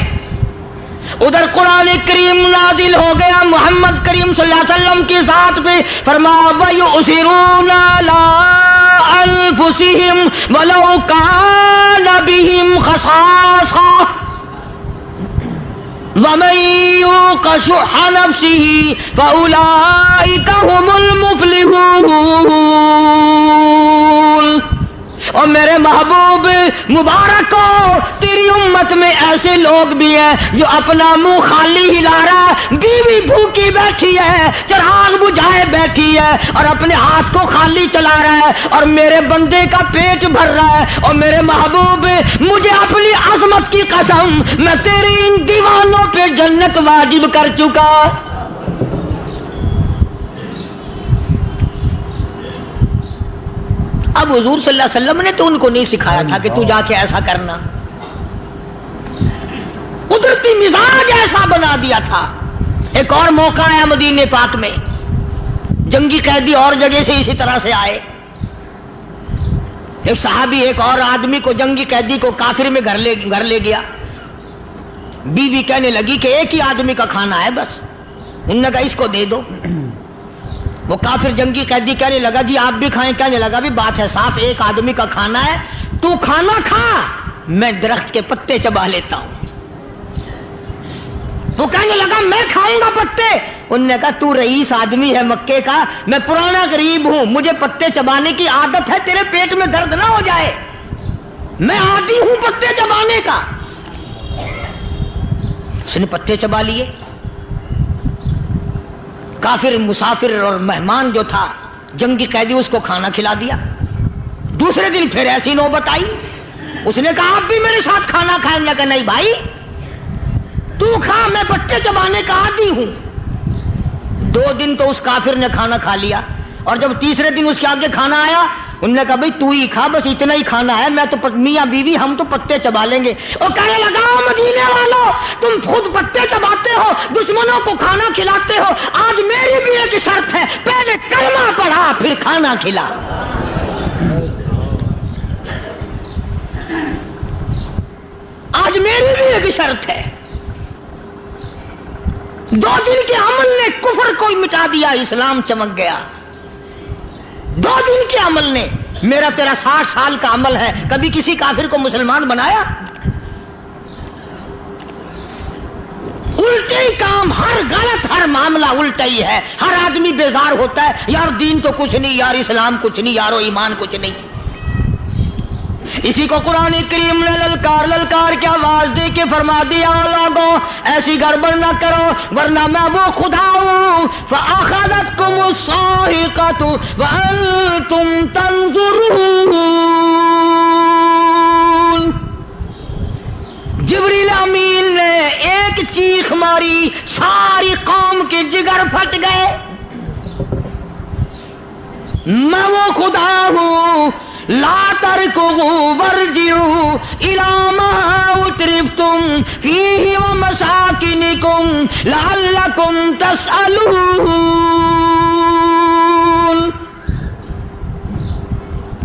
ادھر قرآن کریم نازل ہو گیا محمد کریم صلی اللہ علیہ وسلم کی ذات پہ، فرمایا وَيُؤْثِرُونَ عَلَىٰ أَنفُسِهِمْ وَلَوْ كَانَ بِهِمْ خَصَاصَةٌ. وَمَن يُوقَ شُحَّ نَفْسِهِ فَأُولَٰئِكَ هُمُ الْمُفْلِحُونَ۔ اور میرے محبوب مبارک کو تیری امت میں ایسے لوگ بھی ہیں جو اپنا منہ خالی ہلا رہا ہے، بیوی بھوکی بیٹھی ہے، چراغ بجھائے بیٹھی ہے اور اپنے ہاتھ کو خالی چلا رہا ہے اور میرے بندے کا پیٹ بھر رہا ہے۔ اور میرے محبوب مجھے اپنی عظمت کی قسم، میں تیری ان دیوانوں پہ جنت واجب کر چکا۔ اب حضور صلی اللہ علیہ وسلم نے تو ان کو نہیں سکھایا تھا کہ تو جا کے ایسا کرنا، قدرتی مزاج ایسا بنا دیا تھا۔ ایک اور موقع آیا مدینے پاک میں، جنگی قیدی اور جگہ سے اسی طرح سے آئے، ایک صحابی ایک اور آدمی کو جنگی قیدی کو کافر میں گھر لے گیا۔ بیوی کہنے لگی کہ ایک ہی آدمی کا کھانا ہے بس، انہوں نے کہا اس کو دے دو۔ وہ کافر جنگی قیدی کہنے لگا جی آپ بھی کھائیں، کہنے لگا بھی بات ہے صاف، ایک آدمی کا کھانا ہے، تو کھانا کھا، میں درخت کے پتے چبا لیتا ہوں۔ وہ کہنے لگا میں کھاؤں گا پتے، انہوں نے کہا تو رئیس آدمی ہے مکے کا، میں پرانا غریب ہوں، مجھے پتے چبانے کی عادت ہے، تیرے پیٹ میں درد نہ ہو جائے، میں عادی ہوں پتے چبانے کا۔ اس نے پتے چبا لیے۔ کافر مسافر اور مہمان جو تھا جنگی قیدی، اس کو کھانا کھلا دیا۔ دوسرے دن پھر ایسی نوبت آئی، اس نے کہا آپ بھی میرے ساتھ کھانا کھائیں گے؟ کہ نہیں بھائی تو کھا، میں پتے چبانے کا عادی ہوں۔ 2 دن تو اس کافر نے کھانا کھا لیا، اور جب تیسرے دن اس کے آگے کھانا آیا، انہوں نے کہا بھائی تو ہی کھا، بس اتنا ہی کھانا ہے، میں تو میاں بیوی ہم تو پتے چبا لیں گے۔ اور کہنے لگا مدینے والوں تم خود پتے چباتے ہو، دشمنوں کو کھانا کھلاتے ہو، آج میری بھی ایک شرط ہے، پہلے کلمہ پڑھا پھر کھانا کھلا۔ آج میری بھی ایک شرط ہے۔ 2 دن کے عمل نے کفر کو مٹا دیا، اسلام چمک گیا۔ 2 دن کے عمل نے، میرا تیرا 60 سال کا عمل ہے، کبھی کسی کافر کو مسلمان بنایا؟ الٹے ہی کام، ہر غلط، ہر معاملہ الٹا ہی ہے۔ ہر آدمی بیزار ہوتا ہے، یار دین تو کچھ نہیں، یار اسلام کچھ نہیں، یارو ایمان کچھ نہیں۔ اسی کو قرآن کریم نے للکار کے آواز دے کے فرما دیا لوگوں ایسی گڑبڑ نہ کرو ورنہ میں وہ خدا ہوں۔ فَأَخَذَتْكُمُ الصَّاعِقَةُ وَأَنْتُمْ تَنْظُرُونَ۔ جبریل امین نے ایک چیخ ماری، ساری قوم کے جگر پھٹ گئے۔ میں وہ خدا ہوں، لا ترکضوا وارجعوا إلى ما أترفتم فيه ومساكنكم لعلكم تسألون۔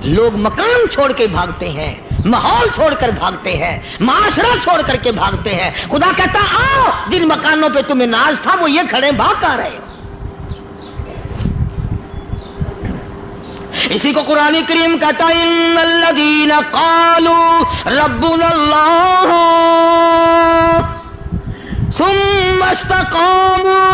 لوگ مکان چھوڑ کے بھاگتے ہیں، ماحول چھوڑ کر بھاگتے ہیں، معاشرہ چھوڑ کر کے بھاگتے ہیں۔ خدا کہتا آؤ، جن مکانوں پہ تمہیں ناز تھا وہ یہ کھڑے بھاگ کر رہے ہو۔ اسی کو قرآن کریم کہتا ہے ان الذین قالوا ربنا اللہ ثم استقاموا،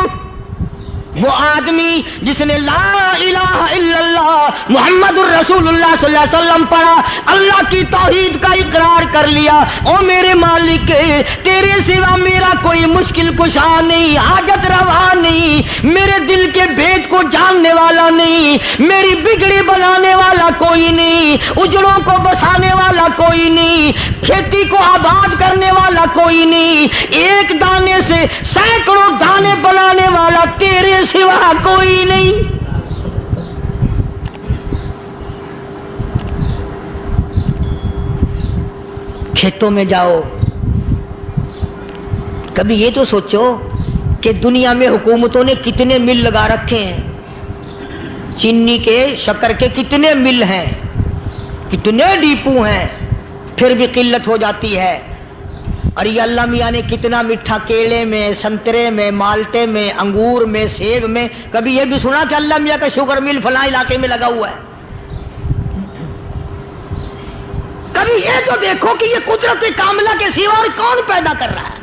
وہ آدمی جس نے لا الہ الا اللہ محمد الرسول اللہ صلی اللہ علیہ وسلم پڑھا، اللہ کی توحید کا اقرار کر لیا، او میرے مالک تیرے سوا میرا کوئی مشکل کشا نہیں، حاجت روا نہیں، میرے دل کے بھید کو جاننے والا نہیں، میری بگڑی بنانے والا کوئی نہیں، اجڑوں کو بسانے والا کوئی نہیں، کھیتی کو آباد کرنے والا کوئی نہیں، ایک دانے سے سینکڑوں دانے بنانے والا تیرے سوا کوئی نہیں۔ کھیتوں میں جاؤ، کبھی یہ تو سوچو کہ دنیا میں حکومتوں نے کتنے مل لگا رکھے ہیں، چینی کے، شکر کے کتنے مل ہیں، کتنے ڈیپو ہیں، پھر بھی قلت ہو جاتی ہے۔ اور یہ اللہ میاں نے کتنا میٹھا کیلے میں، سنترے میں، مالٹے میں، انگور میں، سیب میں، کبھی یہ بھی سنا کہ اللہ میاں کا شوگر مل فلاں علاقے میں لگا ہوا ہے؟ کبھی یہ تو دیکھو کہ یہ قدرت کاملہ کے سوا اور کون پیدا کر رہا ہے؟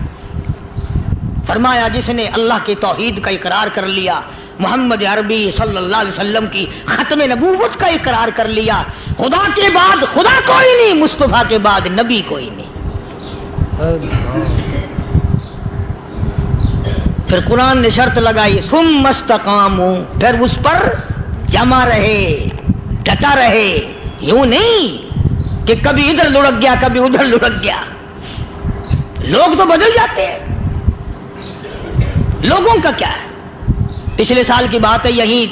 فرمایا جس نے اللہ کی توحید کا اقرار کر لیا، محمد عربی صلی اللہ علیہ وسلم کی ختم نبوت کا اقرار کر لیا، خدا کے بعد خدا کوئی نہیں، مصطفیٰ کے بعد نبی کوئی نہیں۔ پھر قرآن نے شرط لگائی ثم استقاموا، پھر اس پر جمع رہے، ڈٹا رہے، یوں نہیں کہ کبھی ادھر لڑک گیا کبھی ادھر لڑک گیا۔ لوگ تو بدل جاتے ہیں، لوگوں کا کیا ہے؟ پچھلے سال کی بات ہے، یہیں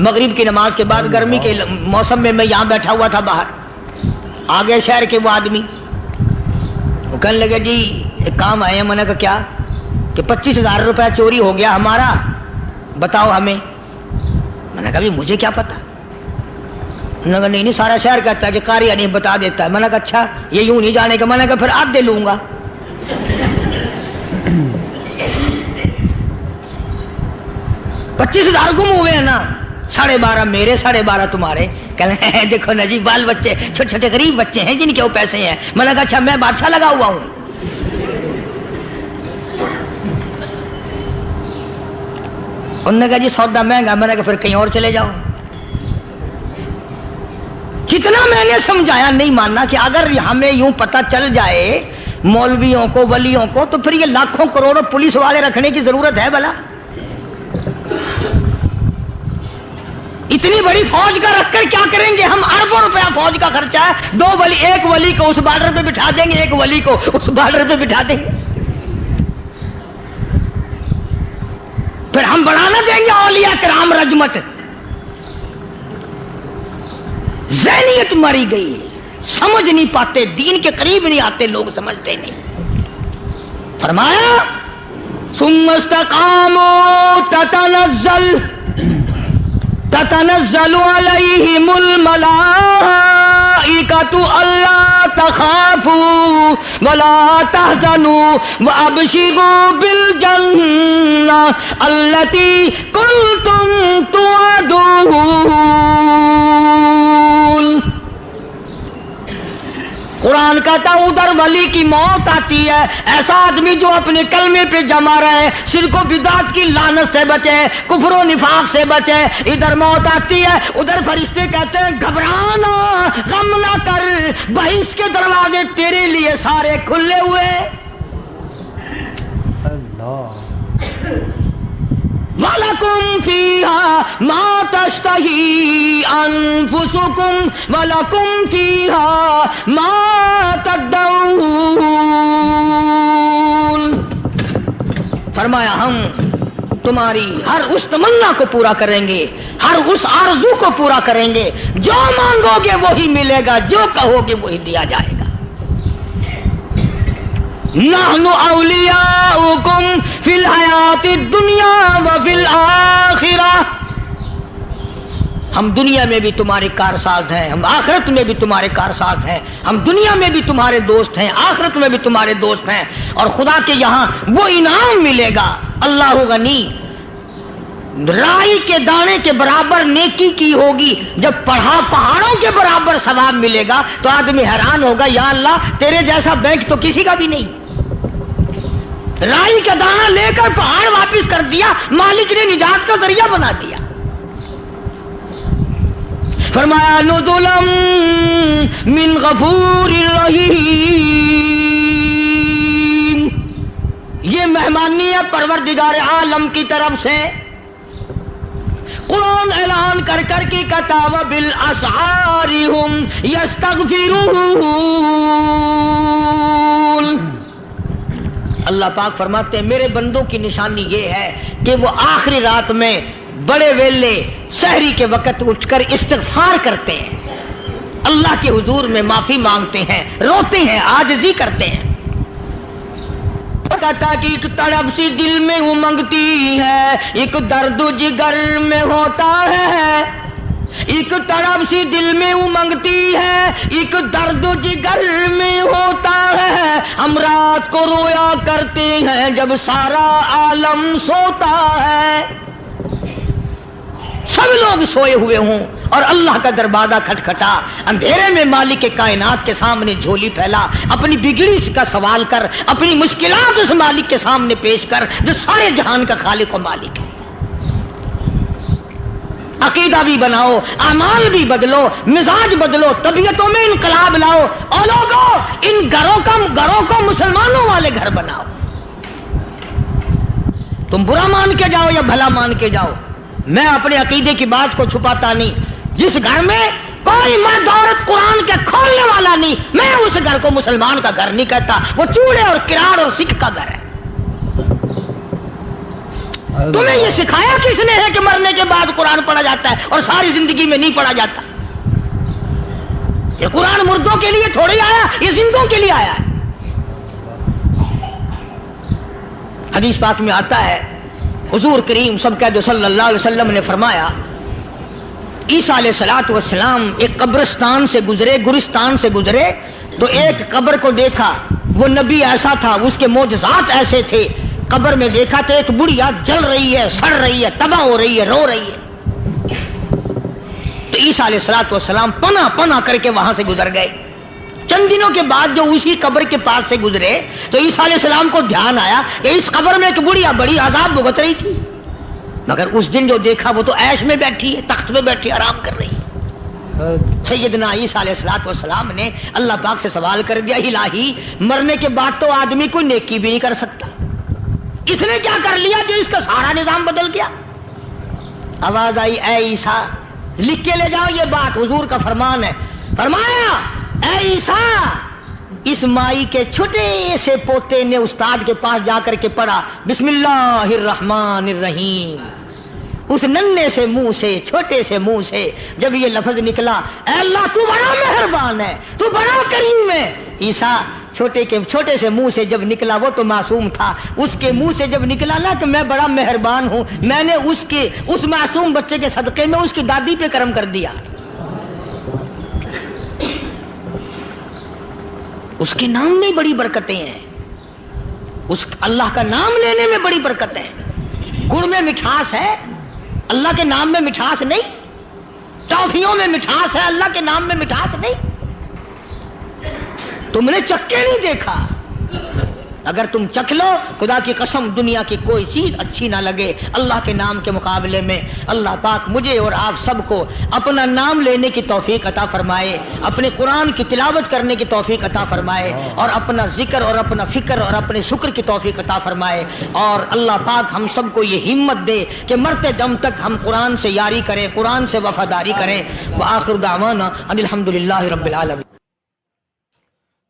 مغرب کی نماز کے بعد گرمی کے موسم میں یہاں بیٹھا ہوا تھا، باہر آ گئے شہر کے وہ آدمی، وہ کہنے لگے جی ایک کام آئے ہیں۔ میں نے کہا کیا؟ کہ 25,000 روپے چوری ہو گیا ہمارا، بتاؤ ہمیں۔ میں نے کہا بھی مجھے کیا پتا؟ انہوں نے کہا نہیں سارا شہر کہتا ہے کہ قاری نہیں بتا دیتا ہے۔ میں نے کہا اچھا یہ یوں نہیں جانے کا۔ میں نے کہا پھر آدھے لوں گا۔ 25,000 گم ہوئے ہیں نا، 12.5 میرے 12.5 تمہارے۔ کہنے ہیں دیکھو نا جی بال بچے چھوٹے چھوٹے غریب بچے ہیں جن کے وہ پیسے ہیں۔ میں نے کہا اچھا میں بادشاہ لگا ہوا ہوں۔ انہوں نے کہا جی سودا مہنگا۔ میں نے کہا پھر کہیں اور چلے جاؤ۔ جتنا میں نے سمجھایا نہیں ماننا کہ اگر ہمیں یوں پتہ چل جائے مولویوں کو ولیوں کو تو پھر یہ لاکھوں کروڑوں پولیس والے رکھنے کی ضرورت ہے بھلا؟ اتنی بڑی فوج کا رکھ کر کیا کریں گے ہم؟ اربوں روپیہ فوج کا خرچہ ہے، ایک ولی کو اس بارڈر پہ بٹھا دیں گے، ایک ولی کو اس بارڈر پہ بٹھا دیں گے، پھر ہم بڑھانا دیں گے اولیاء کرام رجمت۔ ذہنیت ماری گئی، سمجھ نہیں پاتے، دین کے قریب نہیں آتے لوگ، سمجھتے نہیں۔ فرمایا ثم استقاموا تتنزل علیہم الملائکۃ الا تخافوا ولا تحزنوا وابشروا بالجنہ التی کنتم توعدون۔ قرآن کہتا ہے ادھر ولی کی موت آتی ہے، ایسا آدمی جو اپنے کلمے پہ جمع رہے، شرک و بدعت کی لعنت سے بچے، کفر و نفاق سے بچے۔ ادھر موت آتی ہے، ادھر فرشتے کہتے ہیں گھبرانا، غم نہ کر، بہشت کے دروازے تیرے لیے سارے کھلے ہوئے۔ اللہ وَلَكُمْ فِيهَا مَا تَشْتَهِي أَنفُسُكُمْ وَلَكُمْ فِيهَا مَا تَدَّعُونَ۔ فرمایا ہم تمہاری ہر اس تمنا کو پورا کریں گے، ہر اس آرزو کو پورا کریں گے، جو مانگو گے وہی ملے گا، جو کہو گے وہی دیا جائے گا۔ نحن اولیاؤکم فی الحیات الدنیا وفی الآخرہ، ہم دنیا میں بھی تمہارے کارساز ہیں، ہم آخرت میں بھی تمہارے کارساز ہیں، ہم دنیا میں بھی تمہارے دوست ہیں، آخرت میں بھی تمہارے دوست ہیں، اور خدا کے یہاں وہ انعام ملے گا۔ اللہ غنی، رائی کے دانے کے برابر نیکی کی ہوگی، جب پہاڑوں کے برابر ثواب ملے گا تو آدمی حیران ہوگا، یا اللہ تیرے جیسا بینک تو کسی کا بھی نہیں۔ رائی کا دانہ لے کر پہاڑ واپس کر دیا، مالک نے نجات کا ذریعہ بنا دیا۔ فرمایا نزلا من غفور رحیم، یہ مہمانی ہے پروردگار عالم کی طرف سے۔ قرآن اعلان کر کر کی کتاب بالاسحار ہم یستغفرون۔ اللہ پاک فرماتے ہیں میرے بندوں کی نشانی یہ ہے کہ وہ آخری رات میں بڑے ویلے سحری کے وقت اٹھ کر استغفار کرتے ہیں، اللہ کے حضور میں معافی مانگتے ہیں، روتے ہیں، عاجزی کرتے ہیں۔ کہتا کہ ایک تڑپ سی دل میں امنگتی ہے، ایک درد جگر میں ہوتا ہے، ایک تڑپ سی دل میں امنگتی ہے، ایک درد جگر میں ہوتا ہے، ہم رات کو رویا کرتے ہیں جب سارا عالم سوتا ہے۔ سب لوگ سوئے ہوئے ہوں، اور اللہ کا دروازہ کھٹکھٹا، اندھیرے میں مالک کائنات کے سامنے جھولی پھیلا، اپنی بگڑی کا سوال کر، اپنی مشکلات اس مالک کے سامنے پیش کر جو سارے جہان کا خالق و مالک ہے۔ عقیدہ بھی بناؤ، اعمال بھی بدلو، مزاج بدلو، طبیعتوں میں انقلاب لاؤ، اور لوگوں ان گھروں کو مسلمانوں والے گھر بناؤ۔ تم برا مان کے جاؤ یا بھلا مان کے جاؤ، میں اپنے عقیدے کی بات کو چھپاتا نہیں۔ جس گھر میں کوئی مرد عورت قرآن کے کھولنے والا نہیں، میں اس گھر کو مسلمان کا گھر نہیں کہتا، وہ چوڑے اور کراڑ اور سکھ کا گھر ہے۔ تمہیں یہ سکھایا کس نے ہے کہ مرنے کے بعد قرآن پڑھا جاتا ہے اور ساری زندگی میں نہیں پڑھا جاتا؟ یہ قرآن مردوں کے لیے تھوڑی آیا، یہ زندوں کے لیے آیا ہے۔ حدیث پاک میں آتا ہے، حضور کریم سب کہہ دو صلی اللہ علیہ وسلم نے فرمایا، عیسیٰ علیہ الصلوۃ والسلام ایک قبرستان سے گزرے، گورستان سے گزرے تو ایک قبر کو دیکھا، وہ نبی ایسا تھا، اس کے معجزات ایسے تھے۔ قبر میں دیکھا تو ایک بڑھیا جل رہی ہے، سڑ رہی ہے، تباہ ہو رہی ہے، رو رہی ہے۔ تو عیسیٰ علیہ الصلوۃ والسلام پناہ کر کے وہاں سے گزر گئے۔ چند دنوں کے بعد جو اسی قبر کے پاس سے گزرے تو عیسیٰ علیہ السلام کو دھیان آیا کہ اس قبر میں ایک بڑھیا بڑی عذاب بھگت رہی تھی، مگر اس دن جو دیکھا وہ تو عیش میں بیٹھی ہے، تخت میں بیٹھی آرام کر رہی ہے۔ سیدنا عیسیٰ علیہ الصلوۃ والسلام نے اللہ پاک سے سوال کر دیا، الہی مرنے کے بعد تو آدمی کوئی نیکی بھی نہیں کر سکتا، اس نے کیا کر لیا جو اس کا سارا نظام بدل گیا؟ آواز آئی، اے عیسیٰ لکھ کے لے جاؤ، یہ بات حضور کا فرمان ہے۔ فرمایا، اے عیسیٰ، اس مائی کے چھوٹے سے پوتے نے استاد کے پاس جا کر کے پڑھا بسم اللہ الرحمن الرحیم، اس ننھے سے منہ سے، چھوٹے سے منہ سے جب یہ لفظ نکلا، اے اللہ تو بڑا مہربان ہے، تو بڑا کریم ہے۔ عیسیٰ چھوٹے سے منہ سے جب نکلا، وہ تو معصوم تھا، اس کے منہ سے جب نکلا نا تو میں بڑا مہربان ہوں، میں نے اس معصوم بچے کے صدقے میں اس کی دادی پہ کرم کر دیا۔ اس کے نام میں بڑی برکتیں ہیں، اس اللہ کا نام لینے میں بڑی برکتیں ہیں۔ گڑ میں مٹھاس ہے، اللہ کے نام میں مٹھاس نہیں۔ ٹافیوں میں مٹھاس ہے، اللہ کے نام میں مٹھاس نہیں۔ تم نے چکھ کے نہیں دیکھا، اگر تم چکھ لو خدا کی قسم دنیا کی کوئی چیز اچھی نہ لگے اللہ کے نام کے مقابلے میں۔ اللہ پاک مجھے اور آپ سب کو اپنا نام لینے کی توفیق عطا فرمائے، اپنے قرآن کی تلاوت کرنے کی توفیق عطا فرمائے، اور اپنا ذکر اور اپنا فکر اور اپنے شکر کی توفیق عطا فرمائے، اور اللہ پاک ہم سب کو یہ ہمت دے کہ مرتے دم تک ہم قرآن سے یاری کریں، قرآن سے وفاداری کریں۔ وآخر دعوانا ان الحمدللہ رب العالمین۔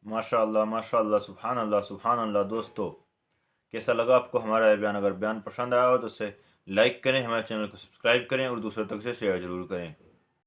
ماشاء اللہ، سبحان اللہ، سبحان اللہ۔ دوستو کیسا لگا آپ کو ہمارا یہ بیان؟ اگر بیان پسند آیا ہو تو اسے لائک کریں، ہمارے چینل کو سبسکرائب کریں اور دوسروں تک سے شیئر ضرور کریں۔